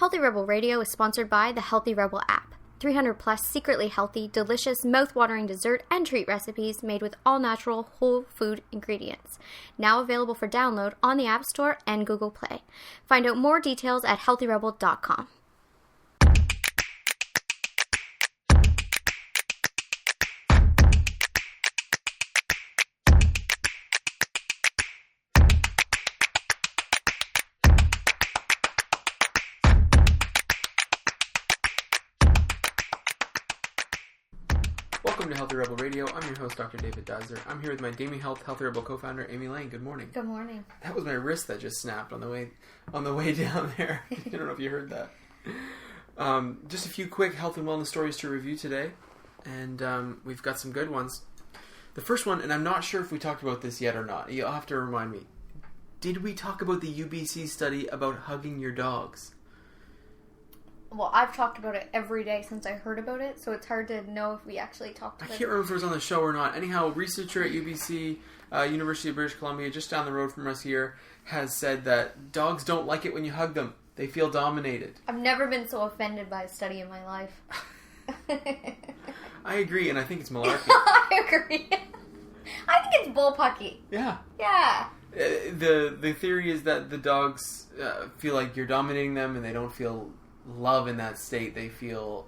Healthy Rebel Radio is sponsored by the Healthy Rebel app. 300 plus secretly healthy, delicious, mouth-watering dessert and treat recipes made with all-natural, whole food ingredients. Now available for download on the App Store and Google Play. Find out more details at healthyrebel.com. Welcome to Healthy Rebel Radio. I'm your host, Dr. David Dazer. I'm here with my Gaming Health Healthy Rebel co-founder, Amy Lane. Good morning. Good morning. That was my wrist that just snapped on the way down there. I don't know if you heard that. Just a few quick health and wellness stories to review today, and we've got some good ones. The first one, and I'm not sure if we talked about this yet or not. You'll have to remind me. Did we talk about the UBC study about hugging your dogs? Well, I've talked about it every day since I heard about it, so it's hard to know if we actually talked about it. I can't remember if it was on the show or not. Anyhow, a researcher at UBC, University of British Columbia, just down the road from us here, has said that dogs don't like it when you hug them. They feel dominated. I've never been so offended by a study in my life. I agree, and I think it's malarkey. I agree. I think it's bullpucky. Yeah. Yeah. The theory is that the dogs feel like you're dominating them, and they don't feel love in that state. They feel,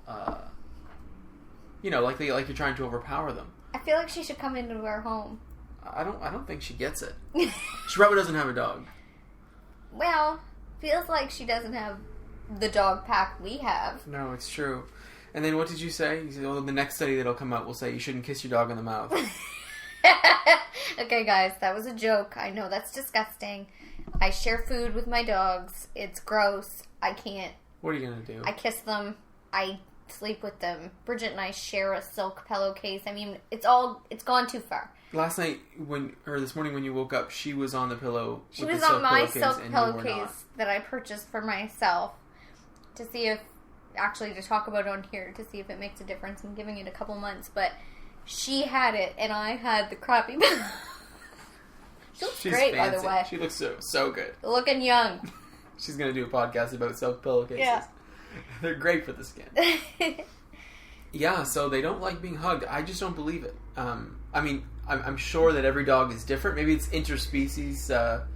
like you're trying to overpower them. I feel like she should come into our home. I don't think she gets it. She probably doesn't have a dog. Well, feels like she doesn't have the dog pack we have. No, it's true. And then what did you say? You said, the next study that'll come out will say you shouldn't kiss your dog in the mouth. Okay, guys, that was a joke. I know that's disgusting. I share food with my dogs. It's gross. I can't. What are you going to do? I kiss them. I sleep with them. Bridget and I share a silk pillowcase. I mean, it's gone too far. Last night, this morning when you woke up, she was on the pillow. She was on my silk pillowcase that I purchased for myself to talk about it on here, to see if it makes a difference. I'm giving it a couple months, but she had it and I had the crappy pillow. She's great, fancy. By the way. She looks so good. Looking young. She's going to do a podcast about silk pillowcases. Yeah. They're great for the skin. Yeah, so they don't like being hugged. I just don't believe it. I'm sure that every dog is different. Maybe it's interspecies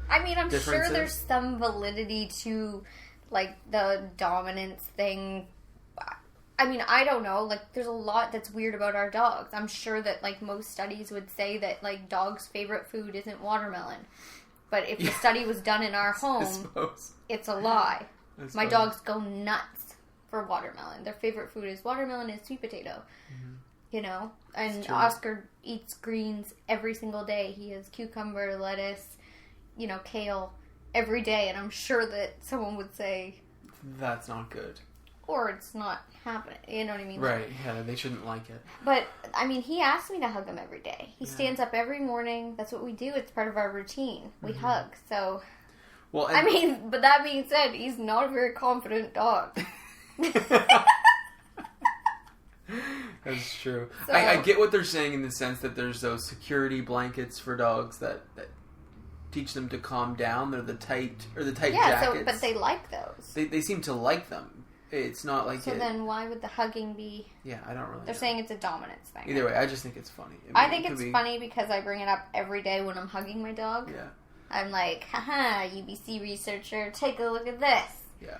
I'm sure there's some validity to, the dominance thing. I don't know. There's a lot that's weird about our dogs. I'm sure that, most studies would say that, dogs' favorite food isn't watermelon. But if the study was done in our home, it's a lie. My dogs go nuts for watermelon. Their favorite food is watermelon and sweet potato. Mm-hmm. And Oscar eats greens every single day. He has cucumber, lettuce, kale every day. And I'm sure that someone would say, that's not good. Or it's not happening. You know what I mean? Right, yeah, they shouldn't like it. But, he asks me to hug him every day. He stands up every morning. That's what we do. It's part of our routine. We hug, so... Well, but that being said, he's not a very confident dog. That's true. So, I get what they're saying in the sense that there's those security blankets for dogs that teach them to calm down. They're the tight jackets. Yeah, but they like those. They seem to like them. It's not like So then why would the hugging be... Yeah, I don't really They're know. saying it's a dominance thing. Either way, I just think it's funny. I think it's funny because I bring it up every day when I'm hugging my dog. Yeah. I'm like, haha, UBC researcher, take a look at this. Yeah.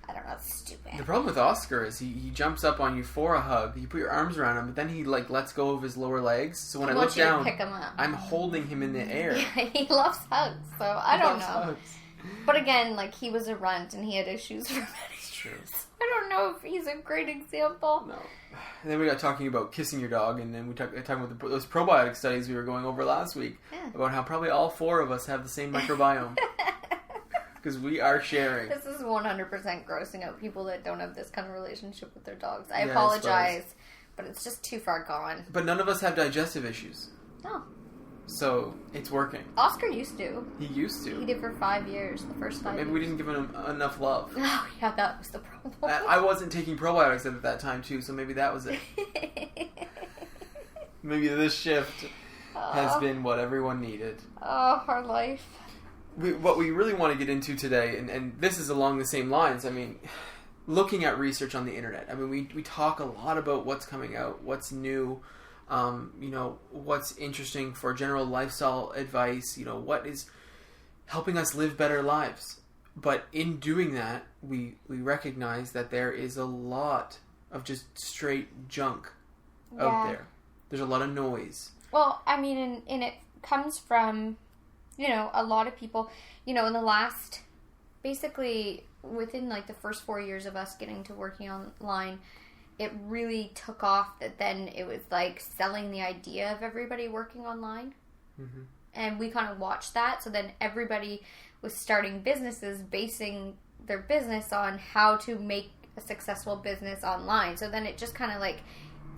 I don't know, it's stupid. The problem with Oscar is he jumps up on you for a hug. You put your arms around him, but then he lets go of his lower legs. So when I look down, pick him up. I'm holding him in the air. Yeah, he loves hugs, so I don't know. Hugs. But again, he was a runt and he had issues for many years. True. I don't know if he's a great example. No. And then we got talking about kissing your dog, and then we talking about those probiotic studies we were going over last week about how probably all four of us have the same microbiome. Because we are sharing. This is 100% grossing out people that don't have this kind of relationship with their dogs. I apologize, but it's just too far gone. But none of us have digestive issues. No. So, it's working. Oscar used to. He used to. He did for 5 years, the first 5 years. Maybe we didn't give him enough love. Oh, yeah, that was the problem. I wasn't taking probiotics at that time, too, so maybe that was it. Maybe this shift has been what everyone needed. Oh, our life. what we really want to get into today, and this is along the same lines, I mean, looking at research on the internet. I mean, we talk a lot about what's coming out, what's new, what's interesting for general lifestyle advice, what is helping us live better lives. But in doing that, we recognize that there is a lot of just straight junk out there. There's a lot of noise. Well, I mean, and it comes from, a lot of people, in the last, basically within like the first 4 years of us getting to working online, it really took off that then it was like selling the idea of everybody working online. Mm-hmm. And we kind of watched that. So then everybody was starting businesses, basing their business on how to make a successful business online. So then it just kind of like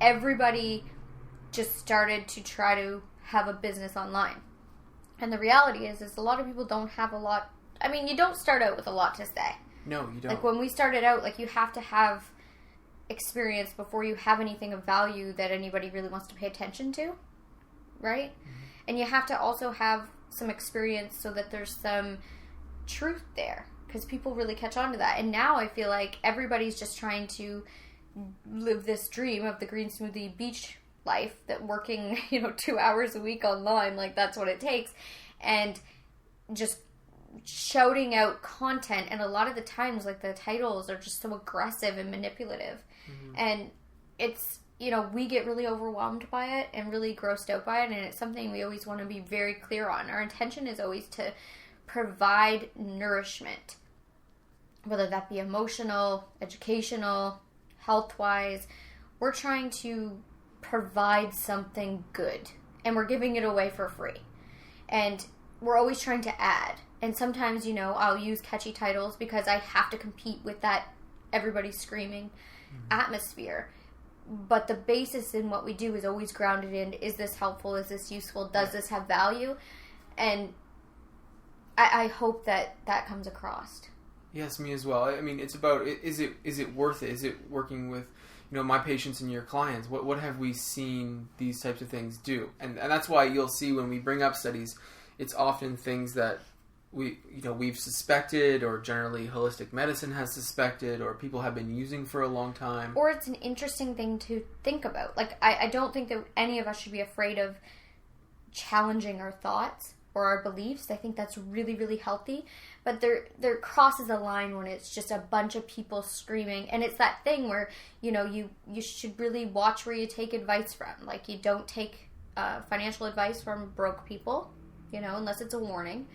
everybody just started to try to have a business online. And the reality is a lot of people don't have a lot. I mean, you don't start out with a lot to say. No, you don't. Like when we started out, like you have to have experience before you have anything of value that anybody really wants to pay attention to, right? Mm-hmm. And you have to also have some experience so that there's some truth there, because people really catch on to that. And now I feel like everybody's just trying to live this dream of the green smoothie beach life, that working 2 hours a week online, like that's what it takes, and just shouting out content. And a lot of the times, like the titles are just so aggressive and manipulative. Mm-hmm. And it's we get really overwhelmed by it and really grossed out by it, and it's something we always want to be very clear on. Our intention is always to provide nourishment, whether that be emotional, educational, health-wise. We're trying to provide something good, and we're giving it away for free. And we're always trying to add. And sometimes, I'll use catchy titles because I have to compete with that everybody screaming atmosphere. But the basis in what we do is always grounded in, is this helpful? Is this useful? Does this have value? And I hope that comes across. Yes, me as well. I mean, it's about, is it worth it? Is it working with, my patients and your clients? What have we seen these types of things do? And that's why you'll see when we bring up studies, it's often things that we've suspected, or generally holistic medicine has suspected, or people have been using for a long time. Or it's an interesting thing to think about. Like, I don't think that any of us should be afraid of challenging our thoughts or our beliefs. I think that's really, really healthy. But there crosses a line when it's just a bunch of people screaming. And it's that thing where, you should really watch where you take advice from. Like, you don't take financial advice from broke people, unless it's a warning.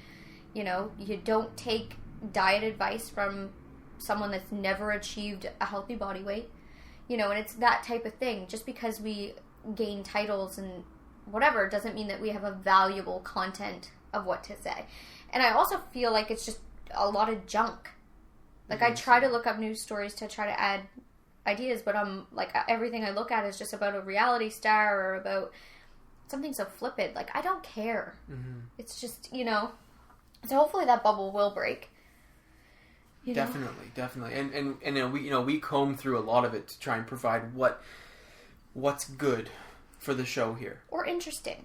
You don't take diet advice from someone that's never achieved a healthy body weight. And it's that type of thing. Just because we gain titles and whatever doesn't mean that we have a valuable content of what to say. And I also feel like it's just a lot of junk. Like, I try to look up news stories to try to add ideas, but everything I look at is just about a reality star or about something so flippant. Like, I don't care. Mm-hmm. It's just, So hopefully that bubble will break. Definitely. And we comb through a lot of it to try and provide what's good for the show here. Or interesting.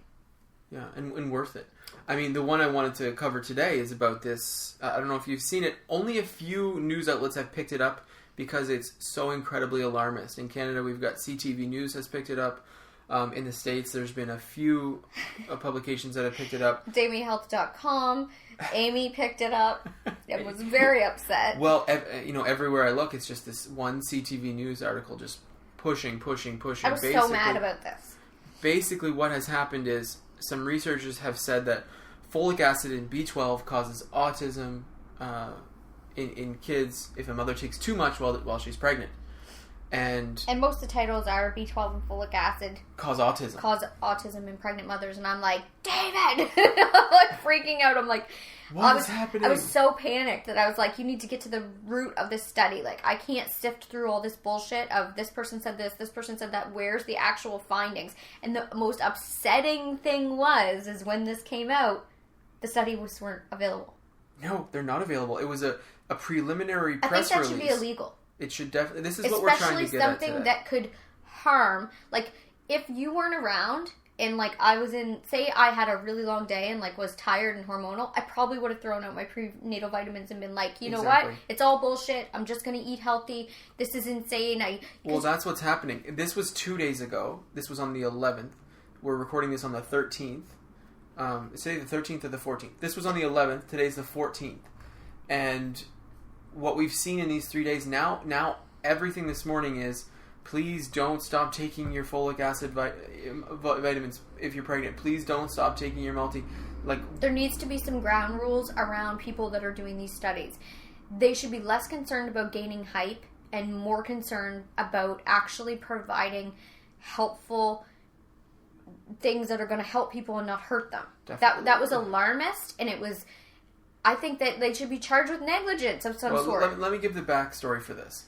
Yeah, and worth it. I mean, the one I wanted to cover today is about this. I don't know if you've seen it. Only a few news outlets have picked it up because it's so incredibly alarmist. In Canada, we've got CTV News has picked it up. In the States, there's been a few publications that have picked it up. DamieHealth.com. Amy picked it up and was very upset. Well, everywhere I look, it's just this one CTV News article just pushing. I was so mad about this. Basically, what has happened is some researchers have said that folic acid in B12 causes autism in kids if a mother takes too much while she's pregnant. And most of the titles are B12 and folic acid cause autism in pregnant mothers, and I'm like, David! I'm like freaking out. I'm like, what is happening? I was so panicked that I was like, you need to get to the root of this study. Like, I can't sift through all this bullshit of this person said this person said that. Where's the actual findings? And the most upsetting thing is when this came out, the studies weren't available. No, they're not available. It was a preliminary press release. I think that should be illegal. It should definitely. This is what we're trying to get at today. Especially something that could harm. Like, if you weren't around and like say I had a really long day and like was tired and hormonal, I probably would have thrown out my prenatal vitamins and been like, you know what? It's all bullshit. I'm just going to eat healthy. This is insane. Well, that's what's happening. This was 2 days ago. This was on the 11th. We're recording this on the 13th. Today the 13th or the 14th. This was on the 11th. Today's the 14th. And what we've seen in these 3 days now everything this morning is, please don't stop taking your folic acid vitamins if you're pregnant. Please don't stop taking your multi. Like, there needs to be some ground rules around people that are doing these studies. They should be less concerned about gaining hype and more concerned about actually providing helpful things that are going to help people and not hurt them. That was alarmist, and it was. I think that they should be charged with negligence of some sort. Let me give the backstory for this.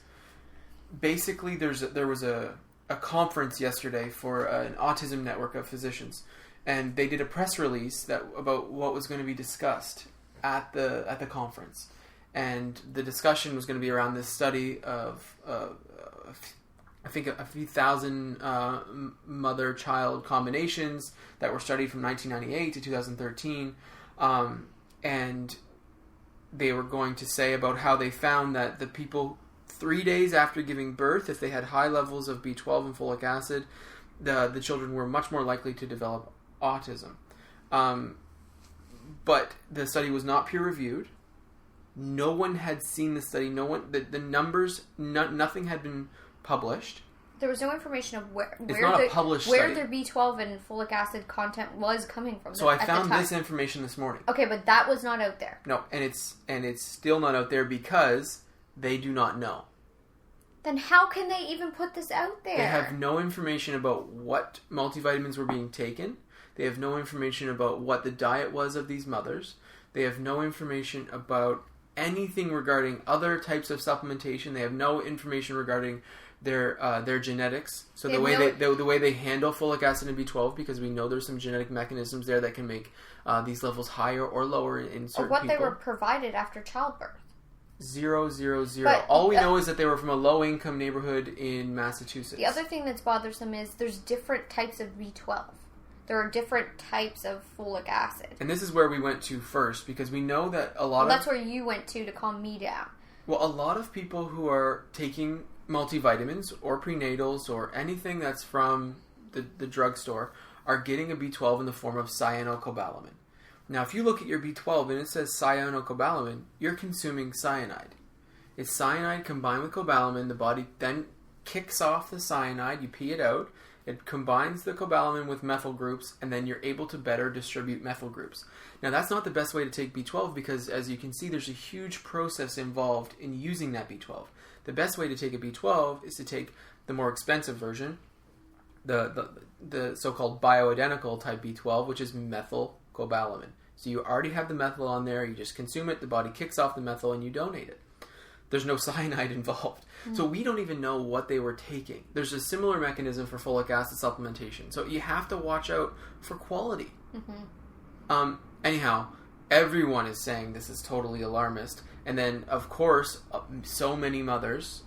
Basically, there was a conference yesterday for an autism network of physicians, and they did a press release about what was going to be discussed at the conference, and the discussion was going to be around this study of I think a few thousand mother-child combinations that were studied from 1998 to 2013, and they were going to say about how they found that the people 3 days after giving birth, if they had high levels of B12 and folic acid, the children were much more likely to develop autism. But the study was not peer-reviewed. No one had seen the study. No one. The numbers. Nothing had been published. There was no information of where their B12 and folic acid content was coming from. So I found this information this morning. Okay, but that was not out there. No, and it's still not out there because they do not know. Then how can they even put this out there? They have no information about what multivitamins were being taken. They have no information about what the diet was of these mothers. They have no information about anything regarding other types of supplementation. They have no information regarding their genetics. So the way they handle folic acid and B12, because we know there's some genetic mechanisms there that can make these levels higher or lower in certain people. Or what they were provided after childbirth. 0, 0, 0. But all we know is that they were from a low-income neighborhood in Massachusetts. The other thing that's bothersome is there's different types of B12. There are different types of folic acid. And this is where we went to first, because we know that that's where you went to calm me down. Well, a lot of people who are taking multivitamins or prenatals or anything that's from the drugstore are getting a B12 in the form of cyanocobalamin. Now, if you look at your B12 and it says cyanocobalamin, you're consuming cyanide. It's cyanide combined with cobalamin. The body then kicks off the cyanide. You pee it out. It combines the cobalamin with methyl groups, and then you're able to better distribute methyl groups. Now, that's not the best way to take B12 because, as you can see, there's a huge process involved in using that B12. The best way to take a B12 is to take the more expensive version, the so-called bioidentical type B12, which is methylcobalamin. So you already have the methyl on there, you just consume it, the body kicks off the methyl, and you donate it. There's no cyanide involved. Mm-hmm. So we don't even know what they were taking. There's a similar mechanism for folic acid supplementation. So you have to watch out for quality. Mm-hmm. Anyhow, everyone is saying this is totally alarmist. And then, of course, so many mothers,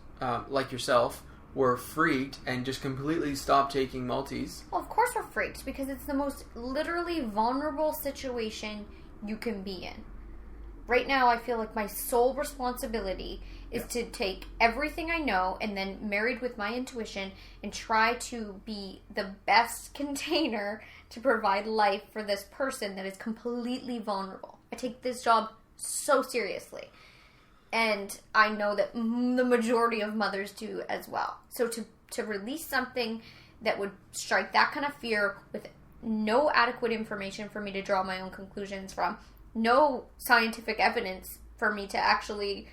like yourself, were freaked and just completely stopped taking multis. Well, of course we're freaked, because it's the most literally vulnerable situation you can be in. Right now, I feel like my sole responsibility is to take everything I know and then, married with my intuition, and try to be the best container to provide life for this person that is completely vulnerable. I take this job so seriously. And I know that the majority of mothers do as well. So to release something that would strike that kind of fear with no adequate information for me to draw my own conclusions from, no scientific evidence for me to actually,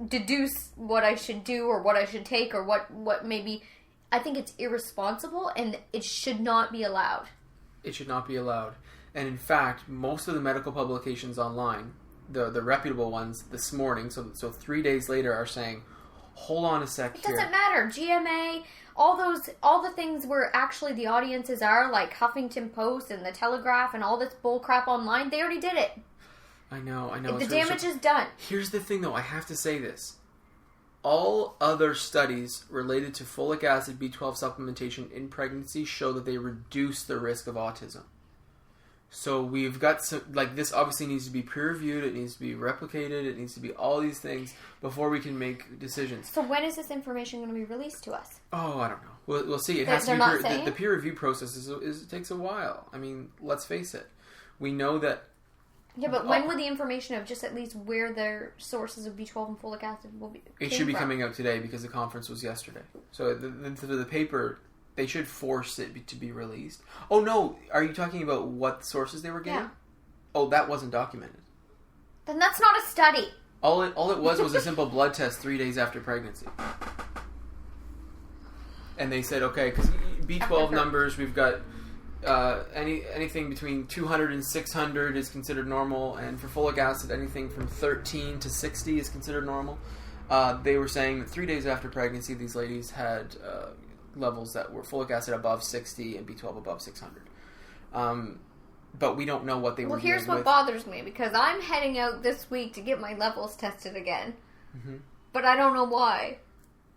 deduce what I should do or what I should take or what maybe, I think it's irresponsible and it should not be allowed. It should not be allowed. And in fact, most of the medical publications online, the reputable ones this morning, so 3 days later, are saying, hold on a sec here. It doesn't matter. GMA, all the things where actually the audiences are, like Huffington Post and the Telegraph and all this bullcrap online, they already did it. I know. The damage is done. Here's the thing, though. I have to say this. all other studies related to folic acid B12 supplementation in pregnancy show that they reduce the risk of autism. So we've got some, like, this obviously needs to be peer-reviewed, it needs to be replicated, it needs to be all these things before we can make decisions. So when is this information going to be released to us? Oh, I don't know. We'll see. It has to be the peer review process it takes a while. I mean, let's face it. We know that. Yeah, but when would the information of just at least where their sources of B12 and folic acid will be? It should be coming out today because the conference was yesterday. So the paper, they should force it to be released. Oh no, are you talking about what sources they were getting? Yeah. Oh, that wasn't documented. Then that's not a study. All it was a simple blood test 3 days after pregnancy. And they said, okay, because B12 numbers, we've got anything between 200 and 600 is considered normal, and for folic acid, anything from 13 to 60 is considered normal. They were saying that 3 days after pregnancy, these ladies had levels that were folic acid above 60 and B12 above 600. But we don't know what they were doing. Well, here's what bothers me, because I'm heading out this week to get my levels tested again. Mm-hmm. But I don't know why.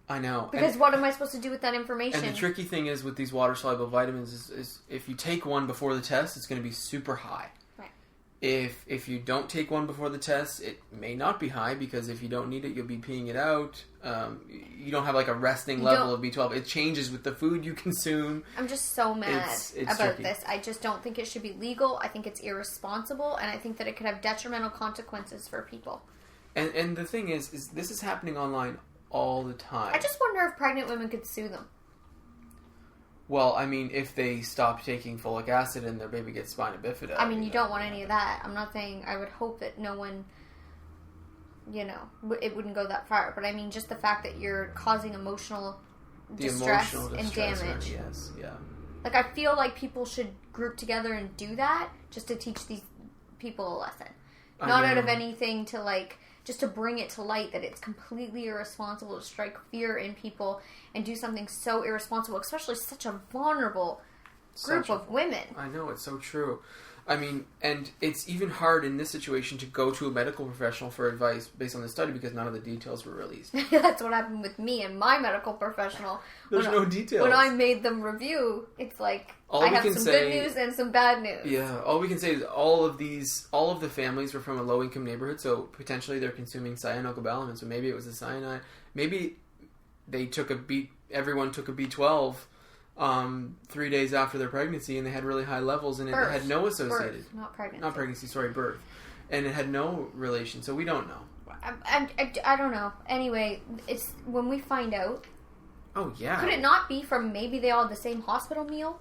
I know. Because what am I supposed to do with that information? And the tricky thing is with these water-soluble vitamins is if you take one before the test, it's going to be super high. Right. If you don't take one before the test, it may not be high because if you don't need it, you'll be peeing it out. You don't have like a resting level of B12. It changes with the food you consume. I'm just so mad about tricky. this. I just don't think it should be legal. I think it's irresponsible, and I think that it could have detrimental consequences for people. And the thing is this is happening online all the time. I just wonder if pregnant women could sue them. Well, I mean, if they stop taking folic acid and their baby gets spina bifida. I mean, you don't want any of that. I'm not saying I would hope that no one, it wouldn't go that far. But I mean, just the fact that you're causing emotional distress and damage. Yes, yeah. Like, I feel like people should group together and do that just to teach these people a lesson. Not out of anything to, like, just to bring it to light that it's completely irresponsible to strike fear in people and do something so irresponsible, especially such a vulnerable group of women. I know, it's so true. I mean, and it's even hard in this situation to go to a medical professional for advice based on the study because none of the details were released. That's what happened with me and my medical professional. There's no details. When I made them review, it's like, I have some good news and some bad news. Yeah, all we can say is all of the families were from a low-income neighborhood, so potentially they're consuming cyanocobalamin, so maybe it was a cyanide. Maybe they everyone took a B12 3 days after their pregnancy, and they had really high levels, and it had no associated. Birth, not pregnancy. Not pregnancy, sorry, birth. And it had no relation, so we don't know. I don't know. Anyway, it's when we find out. Oh, yeah. Could it not be from maybe they all had the same hospital meal?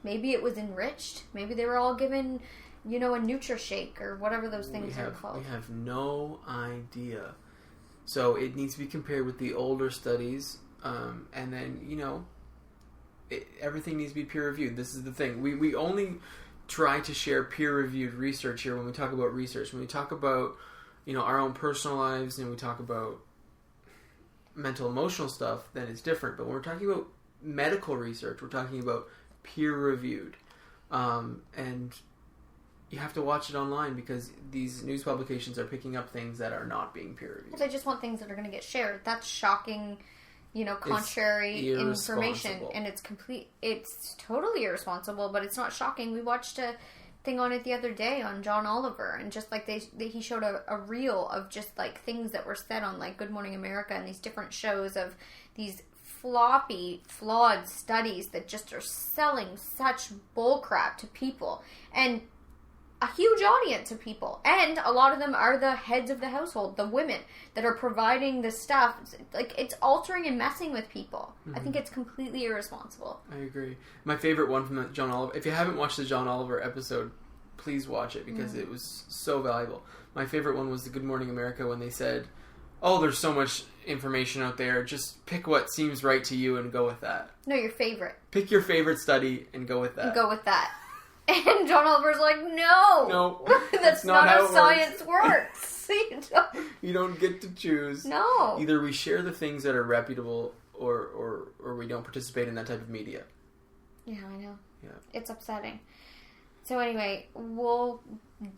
Maybe it was enriched. Maybe they were all given, a NutriShake or whatever those things are called. We have no idea. So it needs to be compared with the older studies, and then, everything needs to be peer-reviewed. This is the thing. We only try to share peer-reviewed research here when we talk about research. When we talk about, our own personal lives and we talk about mental, emotional stuff, then it's different. But when we're talking about medical research, we're talking about peer-reviewed. And you have to watch it online because these news publications are picking up things that are not being peer-reviewed. They just want things that are going to get shared. That's shocking, contrary information. And it's totally irresponsible, but it's not shocking. We watched a thing on it the other day on John Oliver, and just like he showed a reel of just like things that were said on like Good Morning America and these different shows of these flawed studies that just are selling such bullcrap to people and a huge audience of people, and a lot of them are the heads of the household, the women that are providing the stuff. Like, it's altering and messing with people. Mm-hmm. I think it's completely irresponsible. I agree. My favorite one from the John Oliver, if you haven't watched the John Oliver episode, please watch it because it was so valuable. My favorite one was the Good Morning America when they said, oh, there's so much information out there, just pick what seems right to you and go with that. No, your favorite. Pick your favorite study and go with that. And John Oliver's like, no, that's not how science works. You don't get to choose. No. Either we share the things that are reputable, or we don't participate in that type of media. Yeah, I know. Yeah, it's upsetting. So anyway, we'll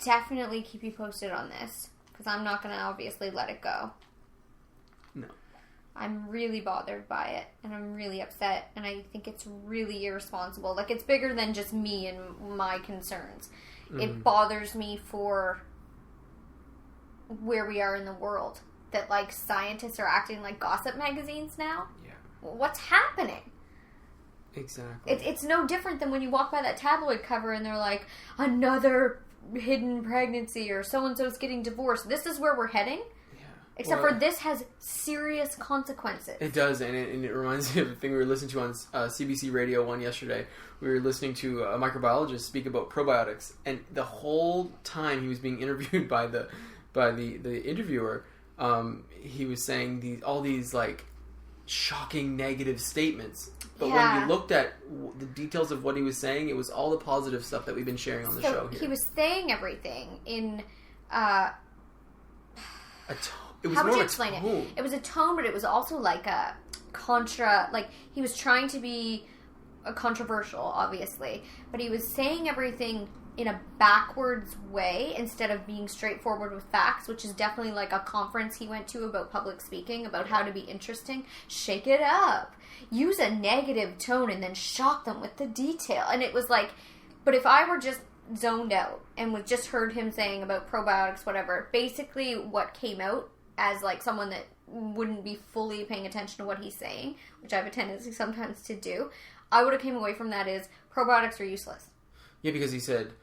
definitely keep you posted on this because I'm not going to obviously let it go. No. I'm really bothered by it, and I'm really upset, and I think it's really irresponsible. Like, it's bigger than just me and my concerns. Mm-hmm. It bothers me for where we are in the world. That, like, scientists are acting like gossip magazines now. Yeah. What's happening? Exactly. It's no different than when you walk by that tabloid cover and they're like, another hidden pregnancy, or so-and-so's getting divorced. This is where we're heading? Except for this has serious consequences. It does, and it reminds me of the thing we were listening to on CBC Radio 1 yesterday. We were listening to a microbiologist speak about probiotics, and the whole time he was being interviewed by the interviewer, he was saying all these like shocking negative statements. But when you looked at the details of what he was saying, it was all the positive stuff that we've been sharing on the show here. He was saying everything in... How would you explain it? It was a tone, but it was also like a contra... Like, he was trying to be controversial, obviously. But he was saying everything in a backwards way instead of being straightforward with facts, which is definitely like a conference he went to about public speaking, about how to be interesting. Shake it up. Use a negative tone and then shock them with the detail. And it was like... But if I were just zoned out and was just heard him saying about probiotics, whatever, basically what came out as like someone that wouldn't be fully paying attention to what he's saying, which I have a tendency sometimes to do, I would have came away from that is probiotics are useless. Yeah, because he said,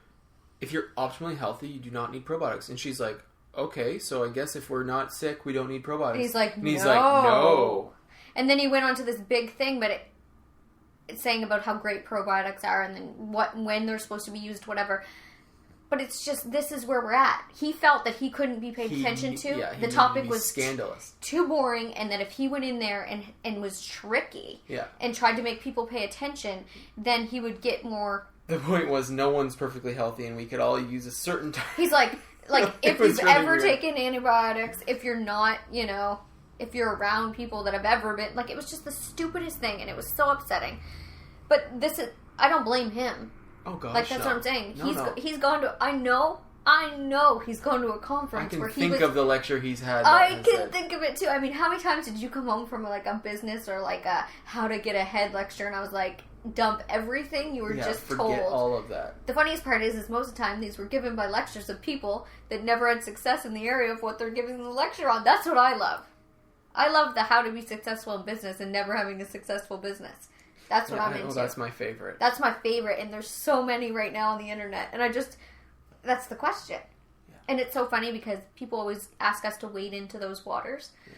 if you're optimally healthy, you do not need probiotics. And she's like, okay, so I guess if we're not sick, we don't need probiotics. And he's like, no. And then he went on to this big thing, but it's saying about how great probiotics are and then when they're supposed to be used, whatever. But it's just, this is where we're at. He felt that he couldn't be paid attention to. Yeah, the topic was scandalous. Too boring, and that if he went in there and was tricky and tried to make people pay attention, then he would get more... The point was, no one's perfectly healthy, and we could all use a certain time. He's like if you've really ever taken antibiotics, if you're not, if you're around people that have ever been... Like, it was just the stupidest thing, and it was so upsetting. But this is... I don't blame him. Oh gosh, like that's what I'm saying. He's gone to. I know he's gone to a conference where he think of the lecture he's had. I can think of it too. I mean, how many times did you come home from like a business or like a how to get ahead lecture, and I was like, dump everything you were just told. Forget all of that. The funniest part is most of the time these were given by lectures of people that never had success in the area of what they're giving the lecture on. That's what I love. I love the how to be successful in business and never having a successful business. That's what I'm into. Oh, that's my favorite. That's my favorite, and there's so many right now on the internet. And that's the question. Yeah. And it's so funny because people always ask us to wade into those waters. Yeah.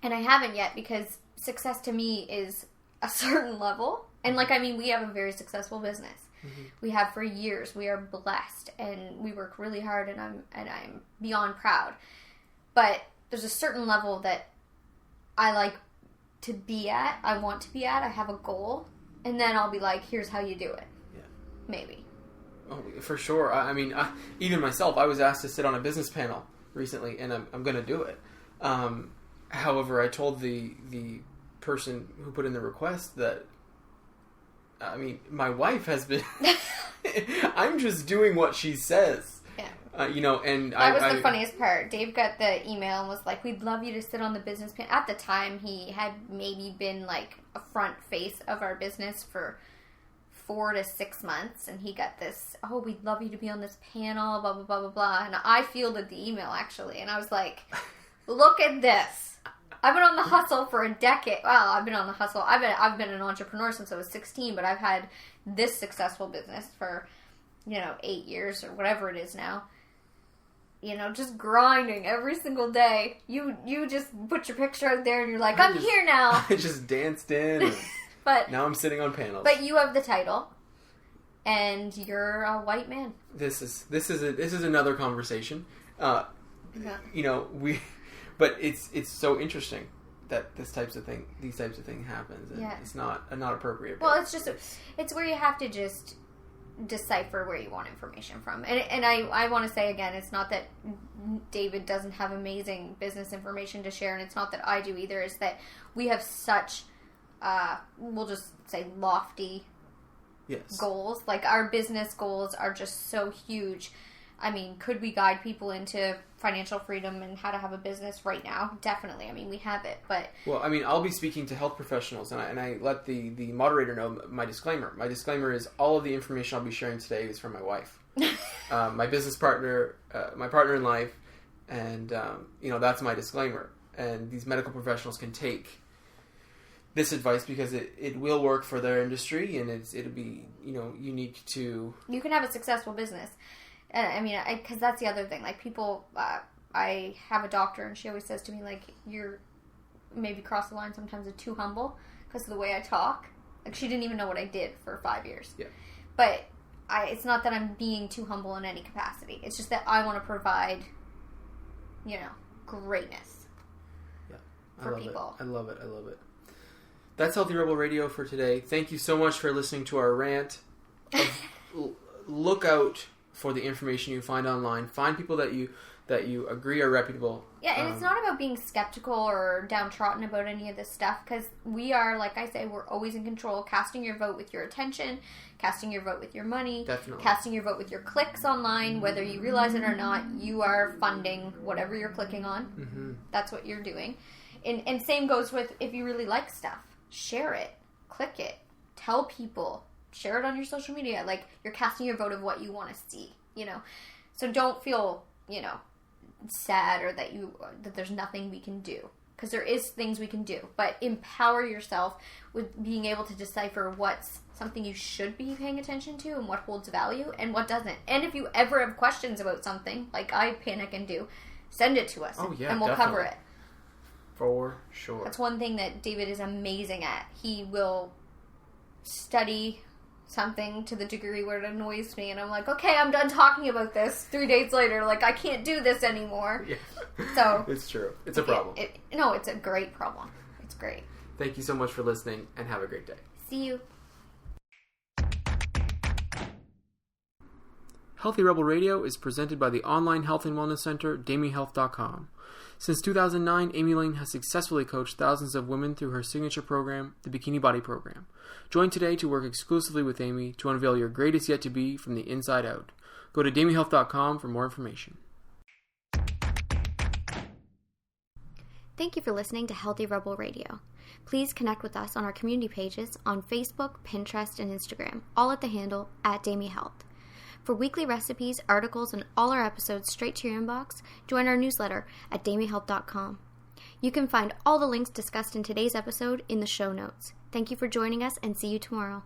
And I haven't yet because success to me is a certain level. And we have a very successful business. Mm-hmm. We have for years. We are blessed, and we work really hard, and I'm beyond proud. But there's a certain level that I like to be at, I want to be at, I have a goal, and then I'll be like, here's how you do it. Yeah. Maybe. Oh, for sure. I mean, even myself, I was asked to sit on a business panel recently, and I'm going to do it. However, I told the person who put in the request that, I mean, my wife has been... I'm just doing what she says. And that was the funniest part. Dave got the email and was like, we'd love you to sit on the business panel. At the time, he had maybe been like a front face of our business for 4 to 6 months. And he got this, we'd love you to be on this panel, blah, blah, blah, blah, blah. And I fielded the email, actually. And I was like, look at this. I've been on the hustle for a decade. Well, I've been on the hustle. I've been an entrepreneur since I was 16, but I've had this successful business for, 8 years or whatever it is now. Just grinding every single day. You just put your picture out there and you're like, I'm here now. I just danced in. But now I'm sitting on panels. But you have the title, and you're a white man. This is another conversation. But it's so interesting that these types of thing happens. And it's not appropriate. Well, it's where you have to just decipher where you want information from. And I want to say again, it's not that David doesn't have amazing business information to share, and it's not that I do either. It's that we have such, we'll just say lofty goals. Like our business goals are just so huge. I mean, could we guide people into financial freedom and how to have a business right now? Definitely. I mean, we have it, but... Well, I mean, I'll be speaking to health professionals, and I let the moderator know my disclaimer. My disclaimer is all of the information I'll be sharing today is from my wife. My business partner, my partner in life, and, that's my disclaimer. And these medical professionals can take this advice because it will work for their industry, and it'll be, unique to... You can have a successful business. I mean, because that's the other thing. Like, people, I have a doctor, and she always says to me, like, you're maybe cross the line sometimes of too humble because of the way I talk. Like, she didn't even know what I did for 5 years. Yeah. But it's not that I'm being too humble in any capacity. It's just that I want to provide, greatness for people. I love it. That's Healthy Rebel Radio for today. Thank you so much for listening to our rant. Look out for the information you find online. Find people that you agree are reputable. Yeah, and it's not about being skeptical or downtrodden about any of this stuff, because we are, like I say, we're always in control. Casting your vote with your attention, casting your vote with your money, definitely, casting your vote with your clicks online, whether you realize it or not, you are funding whatever you're clicking on. Mm-hmm. That's what you're doing. And same goes with if you really like stuff. Share it. Click it. Tell people. Share it on your social media. Like, you're casting your vote of what you want to see, So don't feel, sad or that there's nothing we can do. Because there is things we can do. But empower yourself with being able to decipher what's something you should be paying attention to and what holds value and what doesn't. And if you ever have questions about something, like I panic and do, send it to us. Oh, yeah, and we'll definitely. cover it. For sure. That's one thing that David is amazing at. He will study something to the degree where it annoys me, and I'm like, okay, I'm done talking about this. 3 days later, like, I can't do this anymore. Yeah. So it's true. It's a problem. No, it's a great problem. It's great. Thank you so much for listening, and have a great day. See you. Healthy Rebel Radio is presented by the online health and wellness center, DamieHealth.com. Since 2009, Amy Lane has successfully coached thousands of women through her signature program, the Bikini Body Program. Join today to work exclusively with Amy to unveil your greatest yet to be from the inside out. Go to DamieHealth.com for more information. Thank you for listening to Healthy Rebel Radio. Please connect with us on our community pages on Facebook, Pinterest, and Instagram, all at the handle @DamieHealth. For weekly recipes, articles, and all our episodes straight to your inbox, join our newsletter at DamieHealth.com. You can find all the links discussed in today's episode in the show notes. Thank you for joining us, and see you tomorrow.